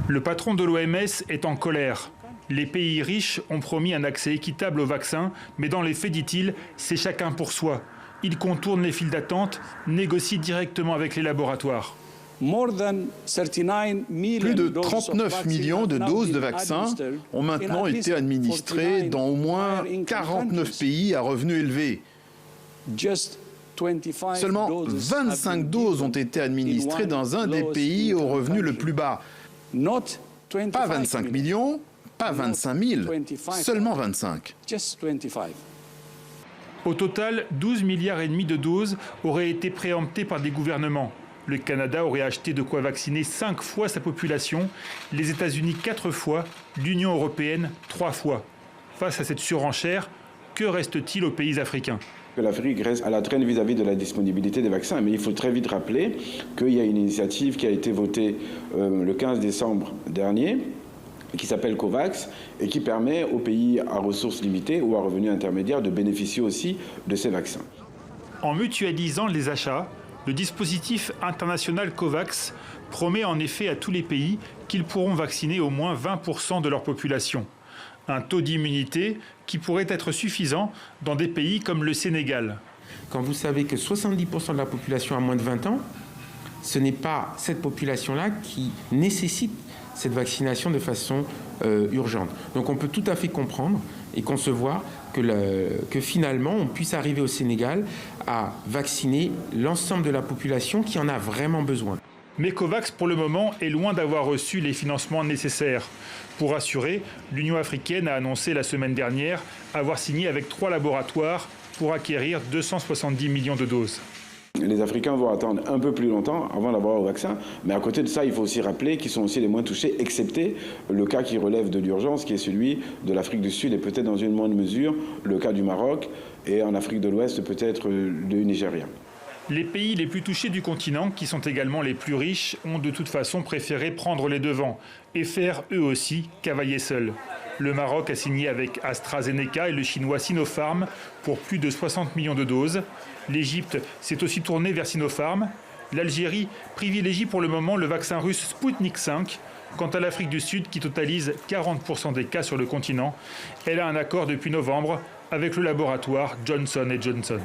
Le patron de l'OMS est en colère. Les pays riches ont promis un accès équitable aux vaccins, mais dans les faits, dit-il, c'est chacun pour soi. Il contourne les files d'attente, négocie directement avec les laboratoires. Plus de 39 millions de doses de vaccins ont maintenant été administrées dans au moins 49 pays à revenus élevés. Seulement 25 doses ont été administrées dans un des pays au revenu le plus bas. Pas 25 millions, pas 25 000, seulement 25. Au total, 12,5 milliards de doses auraient été préemptées par des gouvernements. Le Canada aurait acheté de quoi vacciner 5 fois sa population, les États-Unis 4 fois, l'Union européenne 3 fois. Face à cette surenchère, que reste-t-il aux pays africains ? L'Afrique reste à la traîne vis-à-vis de la disponibilité des vaccins, mais il faut très vite rappeler qu'il y a une initiative qui a été votée le 15 décembre dernier, qui s'appelle COVAX, et qui permet aux pays à ressources limitées ou à revenus intermédiaires de bénéficier aussi de ces vaccins. En mutualisant les achats, le dispositif international COVAX promet en effet à tous les pays qu'ils pourront vacciner au moins 20% de leur population. Un taux d'immunité qui pourrait être suffisant dans des pays comme le Sénégal. Quand vous savez que 70% de la population a moins de 20 ans, ce n'est pas cette population-là qui nécessite cette vaccination de façon urgente. Donc on peut tout à fait comprendre et concevoir que finalement on puisse arriver au Sénégal à vacciner l'ensemble de la population qui en a vraiment besoin. Mais COVAX, pour le moment, est loin d'avoir reçu les financements nécessaires. Pour assurer, l'Union africaine a annoncé la semaine dernière avoir signé avec 3 laboratoires pour acquérir 270 millions de doses. Les Africains vont attendre un peu plus longtemps avant d'avoir le vaccin, mais à côté de ça, il faut aussi rappeler qu'ils sont aussi les moins touchés, excepté le cas qui relève de l'urgence, qui est celui de l'Afrique du Sud et peut-être dans une moindre mesure le cas du Maroc et en Afrique de l'Ouest peut-être du Nigeria. Les pays les plus touchés du continent, qui sont également les plus riches, ont de toute façon préféré prendre les devants et faire eux aussi cavailler seuls. Le Maroc a signé avec AstraZeneca et le chinois Sinopharm pour plus de 60 millions de doses. L'Égypte s'est aussi tournée vers Sinopharm. L'Algérie privilégie pour le moment le vaccin russe Sputnik V. Quant à l'Afrique du Sud, qui totalise 40% des cas sur le continent, elle a un accord depuis novembre avec le laboratoire Johnson & Johnson.